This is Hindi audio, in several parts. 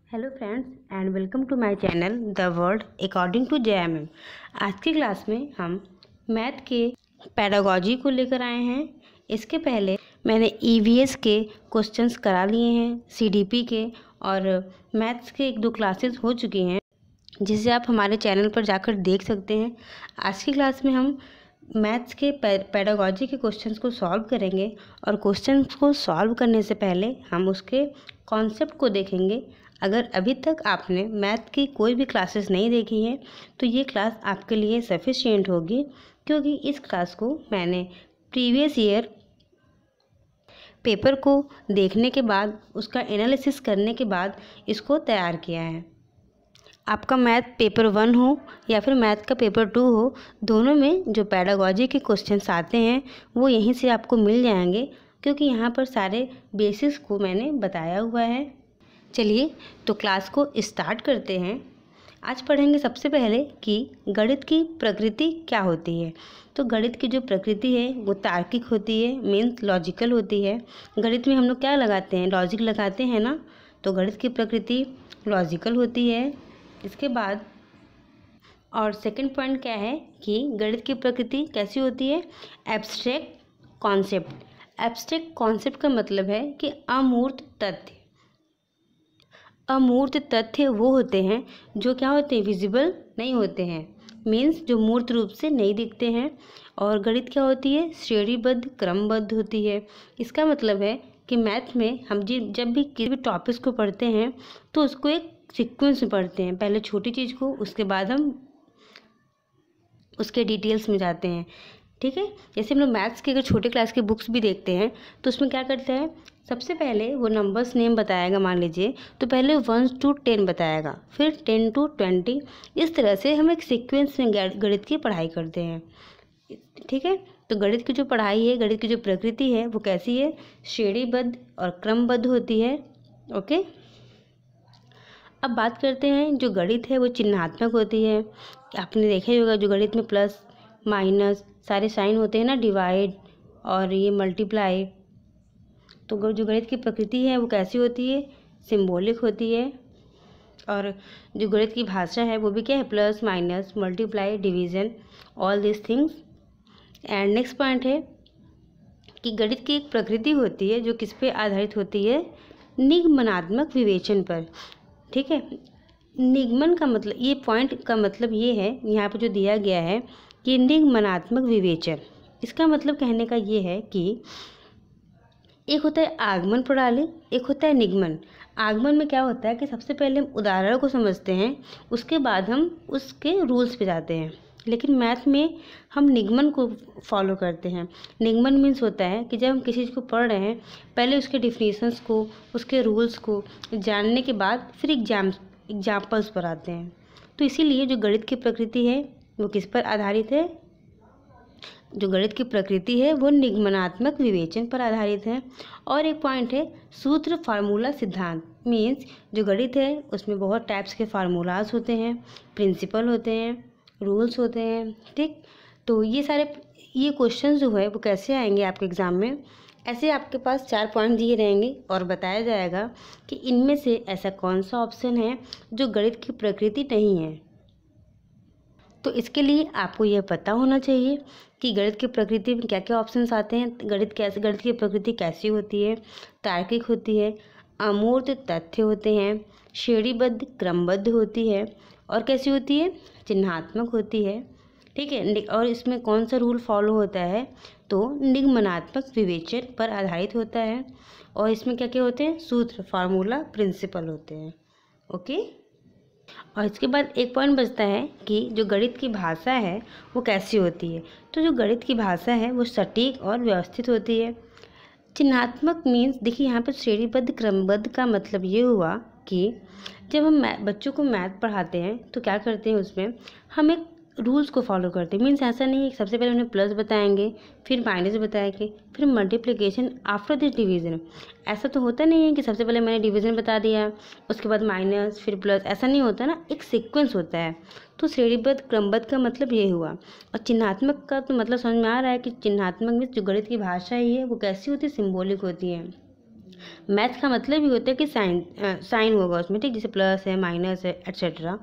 Hello friends and welcome to my channel the world according to JMM। आज की क्लास में हम मैथ के पैडागॉजी को लेकर आए हैं। इसके पहले मैंने EVS के क्वेश्चंस करा लिए हैं, CDP के और मैथ्स के 1-2 क्लासेस हो चुकी हैं जिसे आप हमारे चैनल पर जाकर देख सकते हैं। आज की क्लास में हम मैथ्स के पैडागॉजी के क्वेश्चंस को सॉल्व करेंगे और क्वेश्चंस को सॉल्व करने से पहले हम उसके कॉन्सेप्ट को देखेंगे। अगर अभी तक आपने मैथ की कोई भी क्लासेस नहीं देखी है तो ये क्लास आपके लिए सफिशिएंट होगी, क्योंकि इस क्लास को मैंने प्रीवियस ईयर पेपर को देखने के बाद उसका एनालिसिस करने के बाद इसको तैयार किया है। आपका मैथ पेपर 1 हो या फिर मैथ का पेपर 2 हो, दोनों में जो पैडागॉजी के क्वेश्चंस आते हैं वो यहीं से आपको मिल जाएंगे, क्योंकि यहाँ पर सारे बेसिस को मैंने बताया हुआ है। चलिए तो क्लास को स्टार्ट करते हैं। आज पढ़ेंगे सबसे पहले कि गणित की प्रकृति क्या होती है। तो गणित की जो प्रकृति है वो तार्किक होती है, मीन्स लॉजिकल होती है। गणित में हम लोग क्या लगाते हैं, लॉजिक लगाते हैं ना, तो गणित की प्रकृति लॉजिकल होती है। इसके बाद और सेकंड पॉइंट क्या है कि गणित की प्रकृति कैसी होती है, एब्स्ट्रैक्ट कॉन्सेप्ट। एब्स्ट्रैक्ट कॉन्सेप्ट का मतलब है कि अमूर्त तथ्य। अमूर्त तथ्य वो होते हैं जो क्या होते हैं, विजिबल नहीं होते हैं, मीन्स जो मूर्त रूप से नहीं दिखते हैं। और गणित क्या होती है, श्रेणीबद्ध क्रमबद्ध होती है। इसका मतलब है कि मैथ में हम जब भी किसी भी टॉपिक्स को पढ़ते हैं तो उसको एक सीक्वेंस में पढ़ते हैं। पहले छोटी चीज़ को, उसके बाद हम उसके डिटेल्स में जाते हैं। ठीक है, जैसे हम लोग मैथ्स के अगर छोटे क्लास की बुक्स भी देखते हैं तो उसमें क्या करते हैं, सबसे पहले वो नंबर्स नेम बताएगा। मान लीजिए तो पहले 1 to 10 बताएगा, फिर 10 to 20। इस तरह से हम एक सीक्वेंस में गणित की पढ़ाई करते हैं। ठीक है, तो गणित की जो पढ़ाई है, गणित की जो प्रकृति है वो कैसी है, श्रेणीबद्ध और क्रमबद्ध होती है। ओके, अब बात करते हैं जो गणित है वो चिन्हात्मक होती है। आपने देखा ही होगा जो गणित में प्लस माइनस सारे साइन होते हैं ना, डिवाइड और ये मल्टीप्लाई। तो जो गणित की प्रकृति है वो कैसी होती है, सिंबॉलिक होती है। और जो गणित की भाषा है वो भी क्या है, plus minus multiply division, all this things. And next point है कि गणित की एक प्रकृति होती है जो किस पे आधारित होती है, निगमनात्मक विवेचन पर। ठीक है, निगमन का मतलब, ये पॉइंट का मतलब ये है यहाँ पर जो दिया गया है कि निगमनात्मक विवेचन। इसका मतलब कहने का ये है कि एक होता है आगमन प्रणाली, एक होता है निगमन। आगमन में क्या होता है कि सबसे पहले हम उदाहरण को समझते हैं, उसके बाद हम उसके रूल्स पे जाते हैं। लेकिन मैथ में हम निगमन को फॉलो करते हैं। निगमन मीन्स होता है कि जब हम किसी चीज़ को पढ़ रहे हैं, पहले उसके डिफिनीशंस को, उसके रूल्स को जानने के बाद फिर एग्जाम्पल्स पर आते हैं। तो इसीलिए जो गणित की प्रकृति है वो किस पर आधारित है, जो गणित की प्रकृति है वो निगमनात्मक विवेचन पर आधारित है। और एक पॉइंट है सूत्र फार्मूला सिद्धांत, मीन्स जो गणित है उसमें बहुत टाइप्स के फार्मूलाज होते हैं, प्रिंसिपल होते हैं, रूल्स होते हैं। ठीक, तो ये क्वेश्चन जो है वो कैसे आएंगे आपके एग्ज़ाम में, ऐसे आपके पास 4 पॉइंट दिए रहेंगे और बताया जाएगा कि इनमें से ऐसा कौन सा ऑप्शन है जो गणित की प्रकृति नहीं है। तो इसके लिए आपको यह पता होना चाहिए कि गणित की प्रकृति में क्या क्या ऑप्शंस आते हैं। गणित की प्रकृति कैसी होती है, तार्किक होती है, अमूर्त तथ्य होते हैं, श्रेणीबद्ध क्रमबद्ध होती है, और कैसी होती है, चिन्हात्मक होती है। ठीक है, और इसमें कौन सा रूल फॉलो होता है, तो निगमनात्मक विवेचन पर आधारित होता है। और इसमें क्या क्या होते हैं, सूत्र फार्मूला प्रिंसिपल होते हैं। ओके, और इसके बाद एक पॉइंट बचता है कि जो गणित की भाषा है वो कैसी होती है। तो जो गणित की भाषा है वो सटीक और व्यवस्थित होती है। चिन्हात्मक मीन्स, देखिए यहाँ पर श्रेणीबद्ध क्रमबद्ध का मतलब ये हुआ कि जब हम बच्चों को मैथ पढ़ाते हैं तो क्या करते हैं, उसमें हम एक रूल्स को फॉलो करते हैं। मीन्स ऐसा नहीं है कि सबसे पहले उन्हें प्लस बताएंगे, फिर माइनस बताएंगे, फिर मल्टीप्लिकेशन आफ्टर दिस डिवीज़न। ऐसा तो होता नहीं है कि सबसे पहले मैंने डिवीज़न बता दिया, उसके बाद माइनस, फिर प्लस, ऐसा नहीं होता ना, एक सीक्वेंस होता है। तो श्रेणीबद्ध क्रमबद्ध का मतलब ये हुआ। और चिन्हात्मक का तो मतलब समझ में आ रहा है कि चिन्हात्मक में जो गणित की भाषा ही है वो कैसी होती है, सिम्बॉलिक होती है। मैथ का मतलब ही होता है कि साइन होगा उसमें, ठीक, जैसे प्लस है, माइनस है, एट्सेट्रा।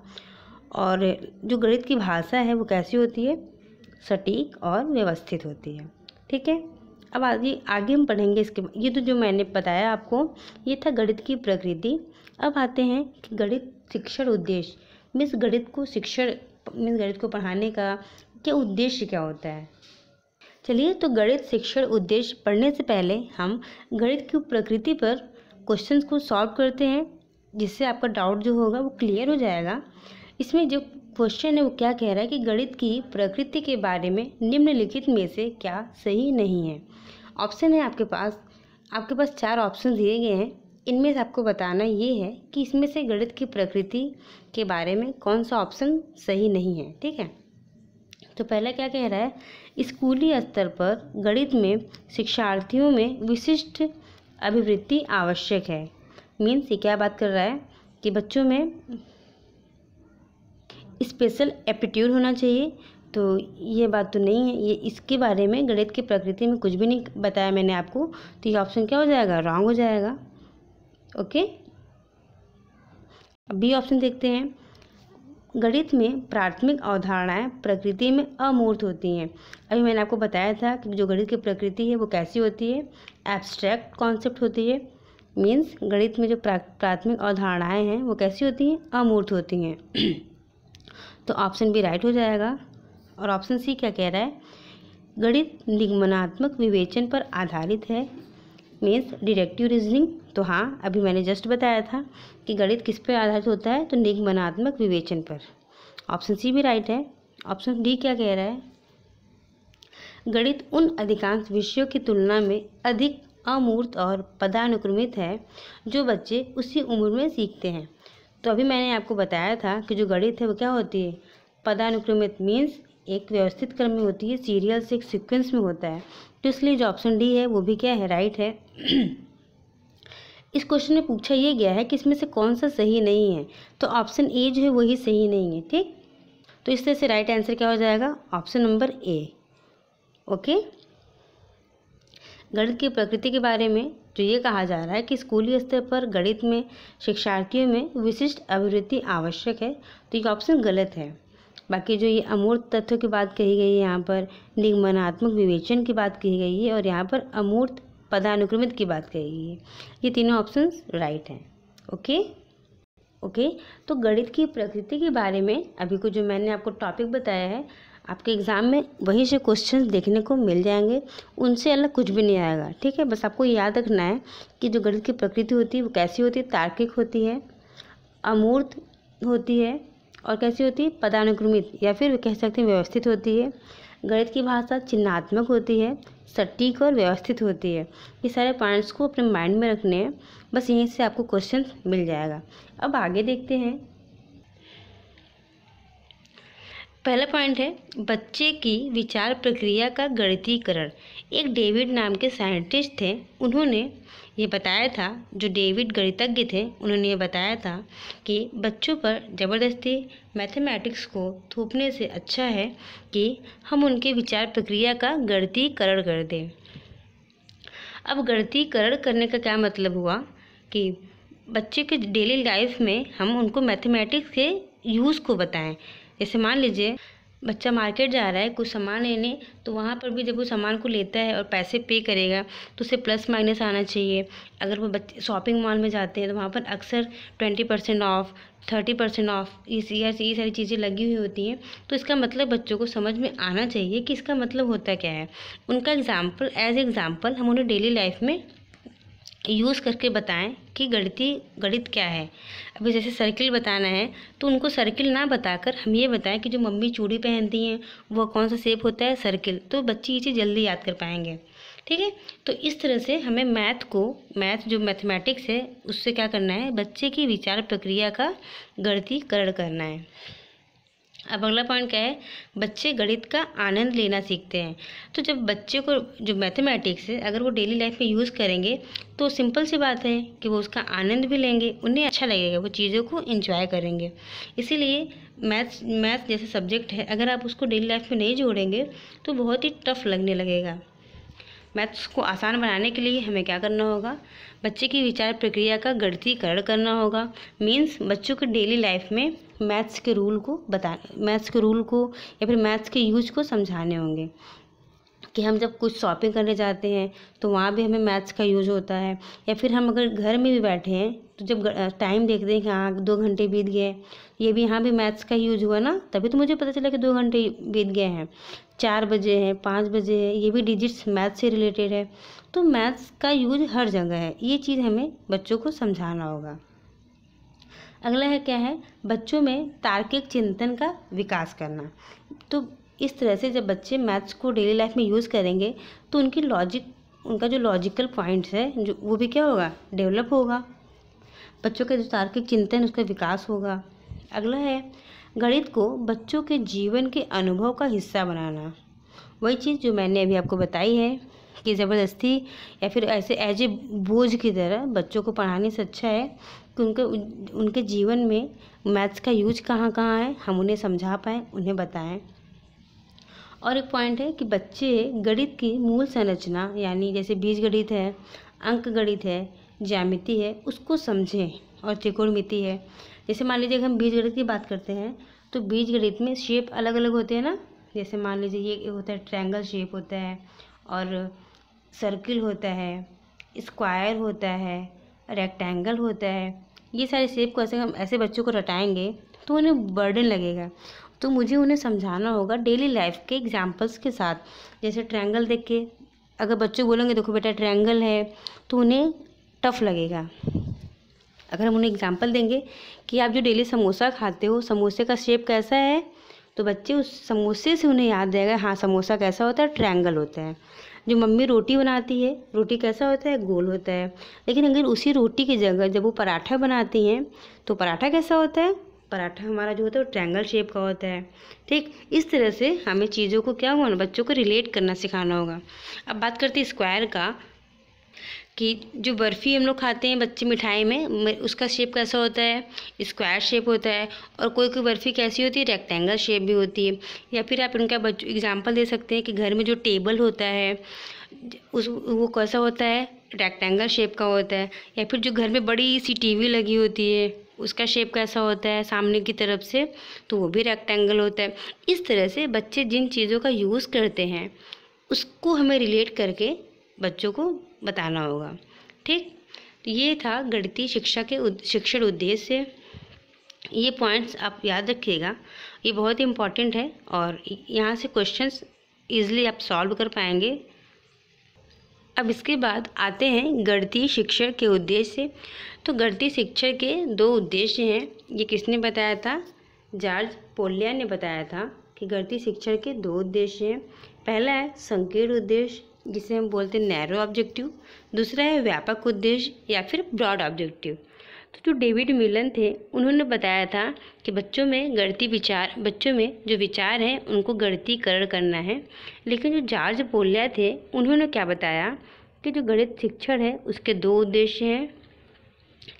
और जो गणित की भाषा है वो कैसी होती है? सटीक और व्यवस्थित होती है, ठीक है। अब आगे हम पढ़ेंगे इसके। ये तो जो मैंने बताया आपको ये था गणित की प्रकृति। अब आते हैं कि गणित शिक्षण उद्देश्य, मीन्स गणित को पढ़ाने का क्या उद्देश्य क्या होता है। चलिए, तो गणित शिक्षण उद्देश्य पढ़ने से पहले हम गणित की प्रकृति पर क्वेश्चंस को सॉल्व करते हैं, जिससे आपका डाउट जो होगा वो क्लियर हो जाएगा। इसमें जो क्वेश्चन है वो क्या कह रहा है कि गणित की प्रकृति के बारे में निम्नलिखित में से क्या सही नहीं है। ऑप्शन है आपके पास 4 ऑप्शन दिए गए हैं। इनमें से आपको बताना ये है कि इसमें से गणित की प्रकृति के बारे में कौन सा ऑप्शन सही नहीं है, ठीक है। तो पहला क्या कह रहा है, स्कूली स्तर पर गणित में शिक्षार्थियों में विशिष्ट अभिवृत्ति आवश्यक है। मीन्स ये क्या बात कर रहा है कि बच्चों में स्पेशल एप्टीट्यूड होना चाहिए। तो ये बात तो नहीं है, ये इसके बारे में गणित की प्रकृति में कुछ भी नहीं बताया मैंने आपको, तो ये ऑप्शन क्या हो जाएगा? रॉन्ग हो जाएगा। ओके, अब बी ऑप्शन देखते हैं। गणित में प्राथमिक अवधारणाएं प्रकृति में अमूर्त होती हैं। अभी मैंने आपको बताया था कि जो गणित की प्रकृति है वो कैसी होती है? एब्स्ट्रैक्ट कॉन्सेप्ट होती है। मीन्स गणित में जो प्राथमिक अवधारणाएं हैं वो कैसी होती हैं? अमूर्त होती हैं। तो ऑप्शन बी राइट हो जाएगा। और ऑप्शन सी क्या कह रहा है? गणित निगमनात्मक विवेचन पर आधारित है। Means deductive reasoning. तो हाँ, अभी मैंने जस्ट बताया था कि गणित किस पर आधारित होता है? तो निगमनात्मक विवेचन पर। ऑप्शन सी भी राइट है। ऑप्शन डी क्या कह रहा है? गणित उन अधिकांश विषयों की तुलना में अधिक अमूर्त और पदानुक्रमित है जो बच्चे उसी उम्र में सीखते हैं। तो अभी मैंने आपको बताया था कि जो गणित है वो क्या होती है? पदानुक्रमित। मीन्स एक व्यवस्थित क्रम में होती है, सीरियल से एक सीक्वेंस में होता है। तो इसलिए जो ऑप्शन डी है वो भी क्या है? राइट है। इस क्वेश्चन में पूछा ये गया है कि इसमें से कौन सा सही नहीं है, तो ऑप्शन ए जो है वही सही नहीं है, ठीक। तो इस तरह से राइट आंसर क्या हो जाएगा? Option number A. ओके, गणित की प्रकृति के बारे में जो ये कहा जा रहा है कि स्कूली स्तर पर गणित में शिक्षार्थियों में विशिष्ट अभिवृत्ति आवश्यक है, तो ये ऑप्शन गलत है। बाकी जो ये अमूर्त तथ्यों की बात कही गई है, यहाँ पर निगमनात्मक विवेचन की बात कही गई है और यहाँ पर अमूर्त पदानुक्रमित की बात कही गई है, ये तीनों ऑप्शंस राइट हैं। ओके, तो गणित की प्रकृति के बारे में अभी को जो मैंने आपको टॉपिक बताया है, आपके एग्ज़ाम में वहीं से क्वेश्चंस देखने को मिल जाएंगे, उनसे अलग कुछ भी नहीं आएगा, ठीक है। बस आपको याद रखना है कि जो गणित की प्रकृति होती है वो कैसी होती है? तार्किक होती है, अमूर्त होती है और कैसी होती है? पदानुक्रमित, या फिर कह सकते हैं व्यवस्थित होती है। गणित की भाषा चिन्हात्मक होती है, सटीक और व्यवस्थित होती है। ये सारे पॉइंट्स को अपने माइंड में रखने हैं, बस यहीं से आपको क्वेश्चन मिल जाएगा। अब आगे देखते हैं। पहला पॉइंट है बच्चे की विचार प्रक्रिया का गणितीकरण। एक डेविड नाम के साइंटिस्ट थे, उन्होंने ये बताया था, जो डेविड गणितज्ञ थे उन्होंने ये बताया था कि बच्चों पर ज़बरदस्ती मैथमेटिक्स को थोपने से अच्छा है कि हम उनके विचार प्रक्रिया का गणितीकरण कर दें। अब गणितीकरण करने का क्या मतलब हुआ कि बच्चे के डेली लाइफ में हम उनको मैथमेटिक्स के यूज़ को बताएं। जैसे मान लीजिए बच्चा मार्केट जा रहा है कुछ सामान लेने, तो वहाँ पर भी जब वो सामान को लेता है और पैसे पे करेगा तो उसे प्लस माइनस आना चाहिए। अगर वो बच्चे शॉपिंग मॉल में जाते हैं तो वहाँ पर अक्सर 20% ऑफ, 30% ऑफ, ये सारी चीज़ें लगी हुई होती हैं। तो इसका मतलब बच्चों को समझ में आना चाहिए कि इसका मतलब होता क्या है। उनका एज एग्ज़ाम्पल हम उन्हें डेली लाइफ में यूज़ करके बताएं कि गणित क्या है। अभी जैसे सर्किल बताना है तो उनको सर्किल ना बताकर हम ये बताएं कि जो मम्मी चूड़ी पहनती हैं वो कौन सा शेप होता है? सर्किल। तो बच्चे ये चीज़ जल्दी याद कर पाएंगे, ठीक है। तो इस तरह से हमें मैथ जो मैथमेटिक्स है उससे क्या करना है? बच्चे की विचार प्रक्रिया का गणितीकरण करना है। अब अगला पॉइंट क्या है? बच्चे गणित का आनंद लेना सीखते हैं। तो जब बच्चे को जो मैथमेटिक्स है अगर वो डेली लाइफ में यूज़ करेंगे तो सिंपल सी बात है कि वो उसका आनंद भी लेंगे, उन्हें अच्छा लगेगा, वो चीज़ों को एंजॉय करेंगे। इसीलिए मैथ जैसे सब्जेक्ट है, अगर आप उसको डेली लाइफ में नहीं जोड़ेंगे तो बहुत ही टफ लगने लगेगा। मैथ्स को आसान बनाने के लिए हमें क्या करना होगा, बच्चे की विचार प्रक्रिया का गणितीकरण करना होगा। मीन्स बच्चों के डेली लाइफ में मैथ्स के रूल को या फिर मैथ्स के यूज को समझाने होंगे कि हम जब कुछ शॉपिंग करने जाते हैं तो वहाँ भी हमें मैथ्स का यूज होता है, या फिर हम अगर घर में भी बैठे हैं तो जब टाइम देखते हैं कि हाँ 2 घंटे बीत गए, ये भी यहाँ भी मैथ्स का यूज हुआ ना, तभी तो मुझे पता चला कि 2 घंटे बीत गए हैं, 4 बजे हैं, 5 बजे है, ये भी डिजिट्स मैथ्स से रिलेटेड है। तो मैथ्स का यूज हर जगह है, ये चीज़ हमें बच्चों को समझाना होगा। अगला है क्या है, बच्चों में तार्किक चिंतन का विकास करना। तो इस तरह से जब बच्चे मैथ्स को डेली लाइफ में यूज़ करेंगे तो उनका जो लॉजिकल पॉइंट्स है जो वो भी क्या होगा, डेवलप होगा। बच्चों का जो तार्किक चिंतन उसका विकास होगा। अगला है गणित को बच्चों के जीवन के अनुभव का हिस्सा बनाना। वही चीज़ जो मैंने अभी आपको बताई है कि ज़बरदस्ती या फिर ऐसे एज ए बोझ की तरह बच्चों को पढ़ाने से अच्छा है कि उनके जीवन में मैथ्स का यूज कहाँ कहाँ है, हम उन्हें समझा पाएँ, उन्हें बताएं। और एक पॉइंट है कि बच्चे गणित की मूल संरचना यानी जैसे बीजगणित है, अंक गणित है, ज्यामिति है, उसको समझें, और त्रिकोणमिति है। जैसे मान लीजिए अगर हम बीजगणित की बात करते हैं तो बीजगणित में शेप अलग अलग होते हैं ना, जैसे मान लीजिए ये होता है ट्रायंगल शेप होता है, और सर्किल होता है, स्क्वायर होता है, रेक्टेंगल होता है। ये सारे शेप को ऐसे हम ऐसे बच्चों को रटाएंगे तो उन्हें बर्डन लगेगा, तो मुझे उन्हें समझाना होगा डेली लाइफ के एग्जांपल्स के साथ। जैसे ट्रायंगल देख के अगर बच्चे बोलेंगे देखो बेटा ट्रायंगल है, तो उन्हें टफ लगेगा। अगर हम उन्हें एग्जांपल देंगे कि आप जो डेली समोसा खाते हो, समोसे का शेप कैसा है, तो बच्चे उस समोसे से उन्हें याद रहेगा, हाँ समोसा कैसा होता है, ट्रायंगल होता है। जो मम्मी रोटी बनाती है, रोटी कैसा होता है, गोल होता है। लेकिन अगर उसी रोटी की जगह जब वो पराठा बनाती हैं तो पराठा कैसा होता है, पराठा हमारा जो होता है वो ट्रायंगल शेप का होता है। ठीक इस तरह से हमें चीज़ों को क्या होगा, बच्चों को रिलेट करना सिखाना होगा। अब बात करते हैं स्क्वायर का, कि जो बर्फ़ी हम लोग खाते हैं बच्चे मिठाई में, उसका शेप कैसा होता है, स्क्वायर शेप होता है। और कोई कोई बर्फ़ी कैसी होती है, रेक्टेंगल शेप भी होती है। या फिर आप उनका बच्चों एग्जांपल दे सकते हैं कि घर में जो टेबल होता है वो कैसा होता है, रेक्टेंगल शेप का होता है। या फिर जो घर में बड़ी सी टीवी लगी होती है उसका शेप कैसा होता है सामने की तरफ से, तो वो भी रेक्टेंगल होता है। इस तरह से बच्चे जिन चीज़ों का यूज़ करते हैं उसको हमें रिलेट करके बच्चों को बताना होगा। ठीक, तो ये था गणितीय शिक्षा के शिक्षण उद्देश्य। ये पॉइंट्स आप याद रखिएगा, ये बहुत ही इम्पॉर्टेंट है और यहाँ से क्वेश्चंस ईजिली आप सॉल्व कर पाएंगे। अब इसके बाद आते हैं गणितीय शिक्षण के उद्देश्य। तो गणितीय शिक्षण के 2 उद्देश्य हैं। ये किसने बताया था, जॉर्ज पोलिया ने बताया था कि गणितीय शिक्षण के 2 उद्देश्य हैं। पहला है संकीर्ण उद्देश्य जिसे हम बोलते हैं नैरो ऑब्जेक्टिव, दूसरा है व्यापक उद्देश्य या फिर ब्रॉड ऑब्जेक्टिव। तो जो डेविड मिलन थे उन्होंने बताया था कि बच्चों में जो विचार हैं उनको गणितीकरण करना है। लेकिन जो जॉर्ज पोलिया थे उन्होंने क्या बताया कि जो गणित शिक्षण है उसके 2 उद्देश्य हैं,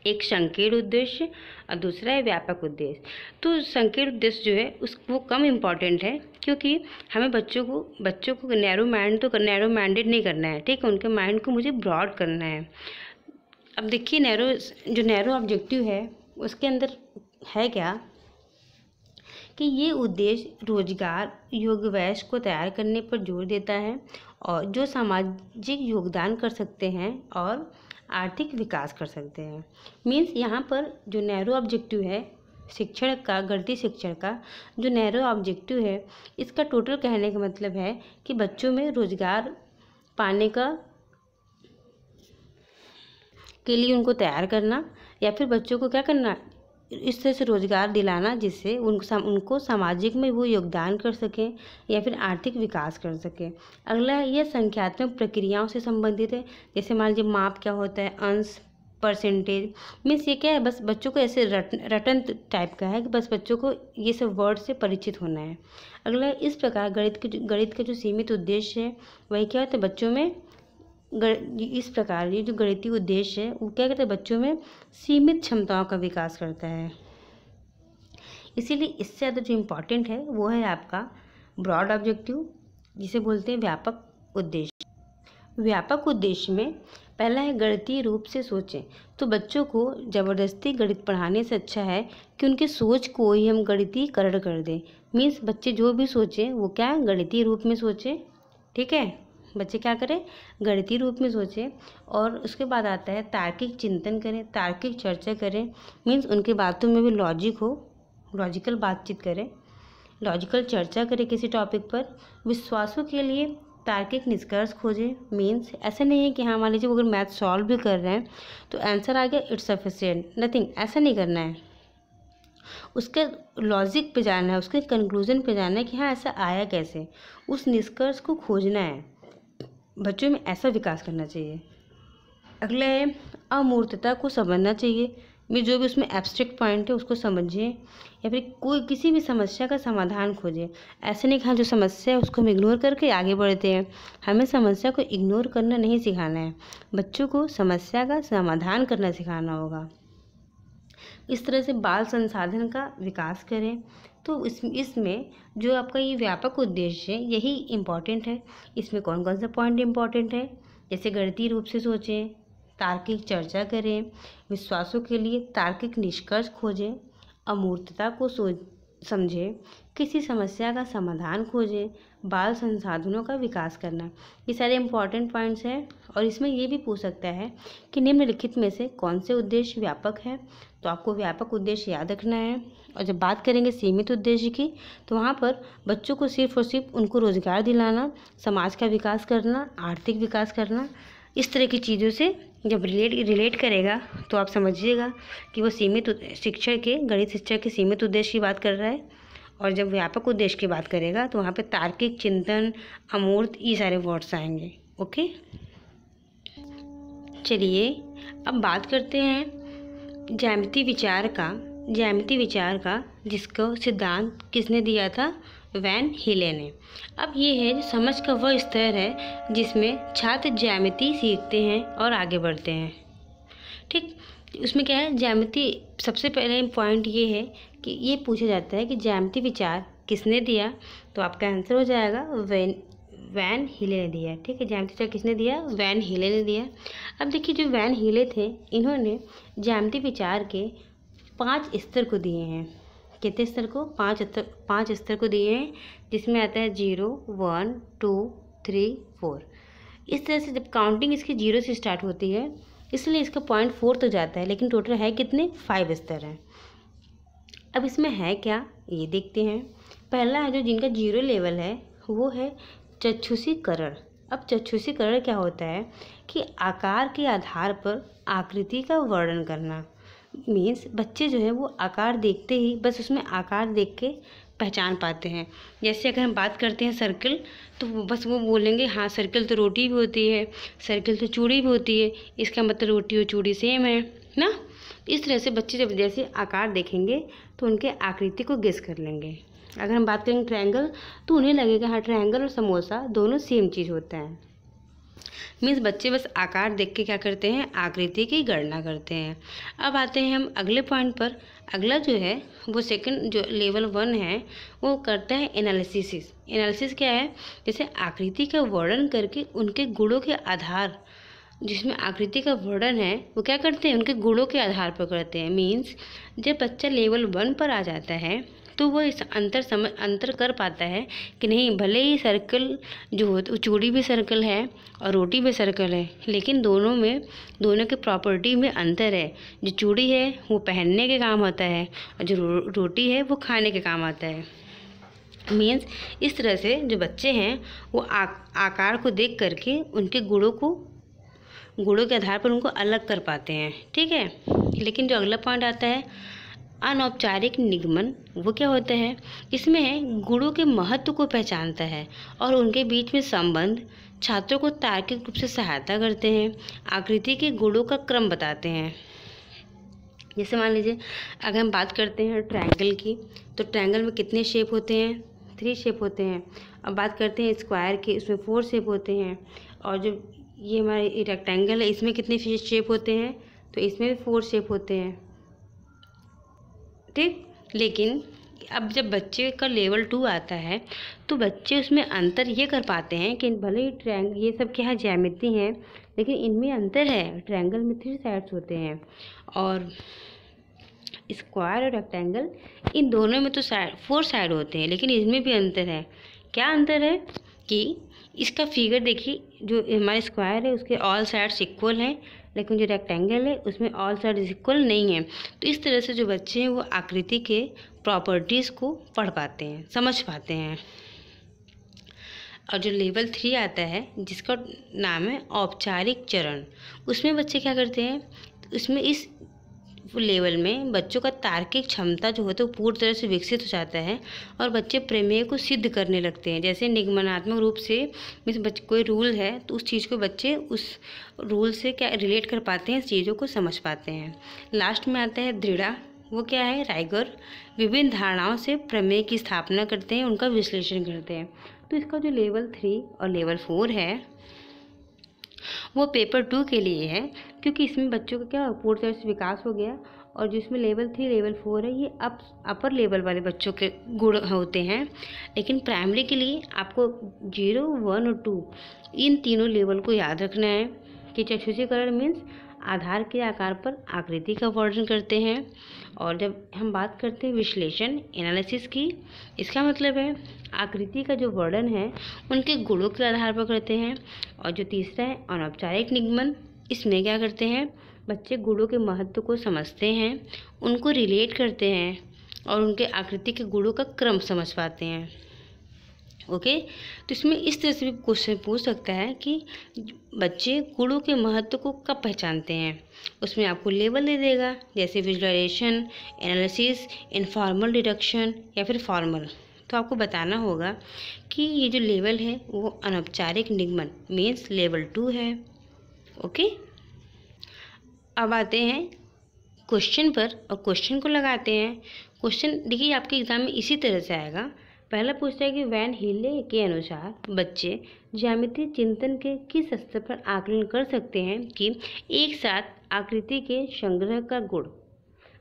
एक संकीर्ण उद्देश्य और दूसरा है व्यापक उद्देश्य। तो संकीर्ण उद्देश्य जो है वो कम इम्पॉर्टेंट है, क्योंकि हमें बच्चों को नैरो माइंडेड नहीं करना है। ठीक है, उनके माइंड को मुझे ब्रॉड करना है। अब देखिए नैरो ऑब्जेक्टिव है उसके अंदर है क्या कि ये उद्देश्य रोजगार योग्य वयस्क को तैयार करने पर जोर देता है और जो सामाजिक योगदान कर सकते हैं और आर्थिक विकास कर सकते हैं। मीन्स यहाँ पर जो नैरो ऑब्जेक्टिव है गणितीय शिक्षण का जो नैरो ऑब्जेक्टिव है, इसका टोटल कहने का मतलब है कि बच्चों में रोजगार पाने के लिए उनको तैयार करना, या फिर बच्चों को क्या करना, इस तरह से रोजगार दिलाना जिससे उनको सामाजिक में वो योगदान कर सकें या फिर आर्थिक विकास कर सकें। अगला है यह संख्यात्मक प्रक्रियाओं से संबंधित है। जैसे मान लीजिए माप क्या होता है, अंश, परसेंटेज। मीन्स ये क्या है, बस बच्चों को ऐसे रटन टाइप का है कि बस बच्चों को ये सब वर्ड से परिचित होना है। अगला इस प्रकार गणित का जो सीमित उद्देश्य है वही क्या होता है, बच्चों में इस प्रकार ये जो गणितीय उद्देश्य है वो क्या करता है, बच्चों में सीमित क्षमताओं का विकास करता है। इसीलिए इससे ज़्यादा जो इम्पोर्टेंट है वो है आपका ब्रॉड ऑब्जेक्टिव जिसे बोलते हैं व्यापक उद्देश्य। व्यापक उद्देश्य में पहला है गणितीय रूप से सोचें। तो बच्चों को ज़बरदस्ती गणित पढ़ाने से अच्छा है कि उनकी सोच को ही हम गणितीकरण कर दें। मीन्स बच्चे जो भी सोचें वो क्या गणितीय रूप में सोचें। ठीक है, बच्चे क्या करें, गणितीय रूप में सोचें। और उसके बाद आता है तार्किक चिंतन करें, तार्किक चर्चा करें। मीन्स उनकी बातों में भी लॉजिक हो, लॉजिकल बातचीत करें, लॉजिकल चर्चा करें किसी टॉपिक पर। विश्वासों के लिए तार्किक निष्कर्ष खोजें। मीन्स ऐसा नहीं है कि हाँ मान लीजिए वो अगर मैथ सॉल्व भी कर रहे हैं तो आंसर आ गया इट्स सफिशिएंट, नथिंग, ऐसा नहीं करना है। उसके लॉजिक पे जाना है, उसके कंक्लूजन पे जाना है कि हाँ ऐसा आया कैसे, उस निष्कर्ष को खोजना है। बच्चों में ऐसा विकास करना चाहिए। अगला है अमूर्तता को समझना चाहिए। मैं जो भी उसमें एब्स्ट्रैक्ट पॉइंट है उसको समझिए या फिर कोई किसी भी समस्या का समाधान खोजें। ऐसे नहीं कि हाँ जो समस्या है उसको हम इग्नोर करके आगे बढ़ते हैं। हमें समस्या को इग्नोर करना नहीं सिखाना है, बच्चों को समस्या का समाधान करना सिखाना होगा। इस तरह से बाल संसाधन का विकास करें। तो इसमें जो आपका ये व्यापक उद्देश्य है यही इम्पॉर्टेंट है। इसमें कौन कौन सा पॉइंट इम्पॉर्टेंट है, जैसे गणितीय रूप से सोचें, तार्किक चर्चा करें, विश्वासों के लिए तार्किक निष्कर्ष खोजें, अमूर्तता को समझें, किसी समस्या का समाधान खोजें, बाल संसाधनों का विकास करना। ये सारे इम्पॉर्टेंट पॉइंट्स हैं। और इसमें ये भी पूछ सकता है कि निम्नलिखित में से कौन से उद्देश्य व्यापक है। तो आपको व्यापक उद्देश्य याद रखना है। और जब बात करेंगे सीमित उद्देश्य की तो वहाँ पर बच्चों को सिर्फ और सिर्फ उनको रोजगार दिलाना, समाज का विकास करना, आर्थिक विकास करना, इस तरह की चीज़ों से जब रिलेट करेगा तो आप समझिएगा कि वो सीमित शिक्षा के, गणित शिक्षा के सीमित उद्देश्य की बात कर रहा है। और जब व्यापक उद्देश्य की बात करेगा तो वहाँ पे तार्किक चिंतन, अमूर्त, ये सारे वर्ड्स आएंगे। ओके, चलिए अब बात करते हैं ज्यामितीय विचार का जिसको सिद्धांत किसने दिया था, वैन हीले ने। अब ये है समझ का वह स्तर है जिसमें छात्र ज्यामिति सीखते हैं और आगे बढ़ते हैं। ठीक, उसमें क्या है, ज्यामिति सबसे पहले पॉइंट ये है कि ये पूछा जाता है कि ज्यामितीय विचार किसने दिया। तो आपका आंसर हो जाएगा वैन हीले ने दिया। ठीक है, ज्यामितीय विचार किसने दिया, वैन हीले ने दिया। अब देखिए जो वैन हीले थे इन्होंने ज्यामितीय विचार के 5 स्तर को दिए हैं। कितने स्तर को, 5 स्तर को दिए हैं, जिसमें आता है 0, 1, 2, 3, 4। इस तरह से जब काउंटिंग इसकी 0 से स्टार्ट होती है इसलिए इसका पॉइंट 4 तो जाता है, लेकिन टोटल है कितने, 5 स्तर हैं। अब इसमें है क्या ये देखते हैं। पहला है जो जिनका 0 लेवल है वो है चक्षुषीकरण। अब चक्षुषीकरण क्या होता है कि आकार के आधार पर आकृति का वर्णन करना। मीन्स बच्चे जो है वो आकार देखते ही बस उसमें आकार देख के पहचान पाते हैं। जैसे अगर हम बात करते हैं सर्कल तो बस वो बोलेंगे हाँ सर्कल तो रोटी भी होती है, सर्कल तो चूड़ी भी होती है, इसका मतलब रोटी और चूड़ी सेम है ना। इस तरह से बच्चे जब जैसे आकार देखेंगे तो उनके आकृति को गेस कर लेंगे। अगर हम बात करेंगे ट्रायंगल तो उन्हें लगेगा हाँ ट्रायंगल और समोसा दोनों सेम चीज़ होता है। मीन्स बच्चे बस आकार देख के क्या करते हैं, आकृति की गणना करते हैं। अब आते हैं हम अगले पॉइंट पर। अगला जो है वो सेकंड जो लेवल 1 है वो करता है एनालिसिस। एनालिसिस क्या है, जैसे आकृति का वर्णन करके उनके गुणों के आधार, जिसमें आकृति का वर्णन है वो क्या करते हैं, उनके गुणों के आधार पर करते हैं। मीन्स जब बच्चा लेवल 1 पर आ जाता है तो वो इस अंतर कर पाता है कि नहीं भले ही सर्कल जो हो चूड़ी भी सर्कल है और रोटी भी सर्कल है, लेकिन दोनों के प्रॉपर्टी में अंतर है। जो चूड़ी है वो पहनने के काम आता है और जो रोटी है वो खाने के काम आता है। मीन्स इस तरह से जो बच्चे हैं वो आकार को देख करके उनके गुणों के आधार पर उनको अलग कर पाते हैं। ठीक है, लेकिन जो अगला पॉइंट आता है अनौपचारिक निगमन, वो क्या होता है, इसमें गुणों के महत्व को पहचानता है और उनके बीच में संबंध छात्रों को तार्किक रूप से सहायता करते हैं, आकृति के गुणों का क्रम बताते हैं। जैसे मान लीजिए अगर हम बात करते हैं ट्रायंगल की तो ट्रायंगल में कितने शेप होते हैं, 3 शेप होते हैं। अब बात करते हैं स्क्वायर की, उसमें 4 शेप होते हैं। और जो ये हमारे रेक्टेंगल है इसमें कितने शेप होते हैं, तो इसमें भी 4 शेप होते हैं। ठीक, लेकिन अब जब बच्चे का लेवल 2 आता है तो बच्चे उसमें अंतर ये कर पाते हैं कि भले ही ट्रायंगल ये सब क्या है ज्यामिति हैं, लेकिन इनमें अंतर है। ट्रायंगल में 3 साइड्स होते हैं और स्क्वायर और रेक्टेंगल इन दोनों में तो 4 साइड होते हैं, लेकिन इसमें भी अंतर है। क्या अंतर है कि इसका फिगर देखिए, जो हमारे स्क्वायर है उसके ऑल साइड्स इक्वल हैं, लेकिन जो रेक्टेंगल है उसमें ऑल साइड्स इक्वल नहीं है। तो इस तरह से जो बच्चे हैं वो आकृति के प्रॉपर्टीज़ को पढ़ पाते हैं, समझ पाते हैं। और जो लेवल 3 आता है जिसका नाम है औपचारिक चरण, उसमें बच्चे क्या करते हैं, उसमें इस लेवल में बच्चों का तार्किक क्षमता जो होता है वो पूरी तरह से विकसित हो जाता है और बच्चे प्रमेय को सिद्ध करने लगते हैं। जैसे निगमनात्मक रूप से बच्चे कोई रूल है तो उस चीज़ को बच्चे उस रूल से क्या रिलेट कर पाते हैं, चीज़ों को समझ पाते हैं। लास्ट में आता है दृढ़ा, वो क्या है, राइगर। विभिन्न धारणाओं से प्रमेय की स्थापना करते हैं, उनका विश्लेषण करते हैं। तो इसका जो लेवल 3 और लेवल 4 है वो पेपर 2 के लिए है, क्योंकि इसमें बच्चों का क्या पूरी तरह से विकास हो गया। और जिसमें लेवल 3 लेवल 4 है ये अपर लेवल वाले बच्चों के गुण होते हैं। लेकिन प्राइमरी के लिए आपको 0, 1 और 2 इन तीनों लेवल को याद रखना है कि चक्षुषीकरण मीन्स आधार के आकार पर आकृति का वर्णन करते हैं। और जब हम बात करते हैं विश्लेषण एनालिसिस की, इसका मतलब है आकृति का जो वर्णन है उनके गुणों के आधार पर करते हैं। और जो तीसरा है अनौपचारिक निगमन, इसमें क्या करते हैं, बच्चे गुणों के महत्व को समझते हैं, उनको रिलेट करते हैं और उनके आकृति के गुणों का क्रम समझ पाते हैं। ओके, तो इसमें इस तरह से भी क्वेश्चन पूछ सकता है कि बच्चे गुणों के महत्व को कब पहचानते हैं। उसमें आपको लेवल दे देगा, जैसे विजुअलाइजेशन, एनालिसिस, इनफॉर्मल डिडक्शन या फिर फॉर्मल। तो आपको बताना होगा कि ये जो लेवल है वो अनौपचारिक निगमन मीन्स लेवल 2 है। ओके, अब आते हैं क्वेश्चन पर और क्वेश्चन को लगाते हैं। क्वेश्चन देखिए आपके एग्जाम में इसी तरह से आएगा। पहला पूछता है कि वैन हीले के अनुसार बच्चे ज्यामितीय चिंतन के किस स्तर पर आकलन कर सकते हैं कि एक साथ आकृति के संग्रह का गुण।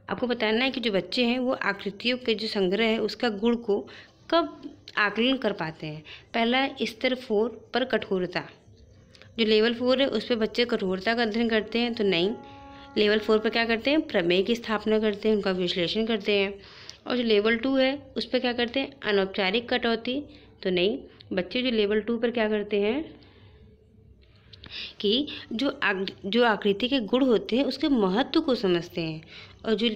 आपको बताना है कि जो बच्चे हैं वो आकृतियों के जो संग्रह है उसका गुण को कब आकलन कर पाते हैं। पहला स्तर 4 पर कठोरता, जो लेवल 4 है उस पर बच्चे कठोरता का अध्ययन करते हैं तो नहीं। लेवल 4 पर क्या करते हैं, प्रमेय की स्थापना करते हैं, उनका विश्लेषण करते हैं। और जो लेवल 2 है उस पर क्या करते हैं, अनौपचारिक कटौती, तो नहीं। बच्चे जो लेवल 2 पर क्या करते हैं कि जो आकृति के गुण होते हैं उसके महत्व को समझते हैं। और जो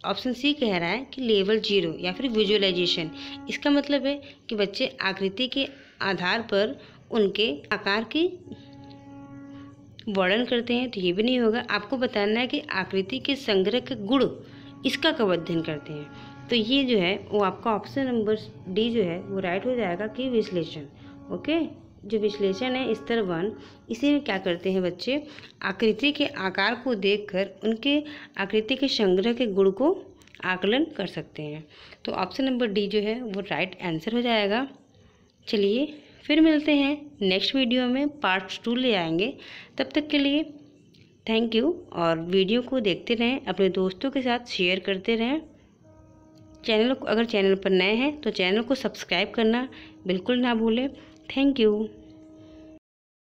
ऑप्शन सी कह रहा है कि लेवल 0 या फिर विजुअलाइजेशन, इसका मतलब है कि बच्चे आकृति के आधार पर उनके आकार की वर्णन करते हैं, तो ये भी नहीं होगा। आपको बताना है कि आकृति के संग्रह के गुण इसका कब अध्ययन करते हैं। तो ये जो है वो आपका ऑप्शन नंबर डी जो है वो राइट हो जाएगा कि विश्लेषण। ओके, जो विश्लेषण है स्तर 1, इसी में क्या करते हैं बच्चे, आकृति के आकार को देखकर उनके आकृति के संग्रह के गुण को आकलन कर सकते हैं। तो ऑप्शन नंबर डी जो है वो राइट आंसर हो जाएगा। चलिए फिर मिलते हैं नेक्स्ट वीडियो में, पार्ट 2 ले आएंगे। तब तक के लिए थैंक यू, और वीडियो को देखते रहें, अपने दोस्तों के साथ शेयर करते रहें। अगर चैनल पर नए हैं तो चैनल को सब्सक्राइब करना बिल्कुल ना भूलें। Thank you.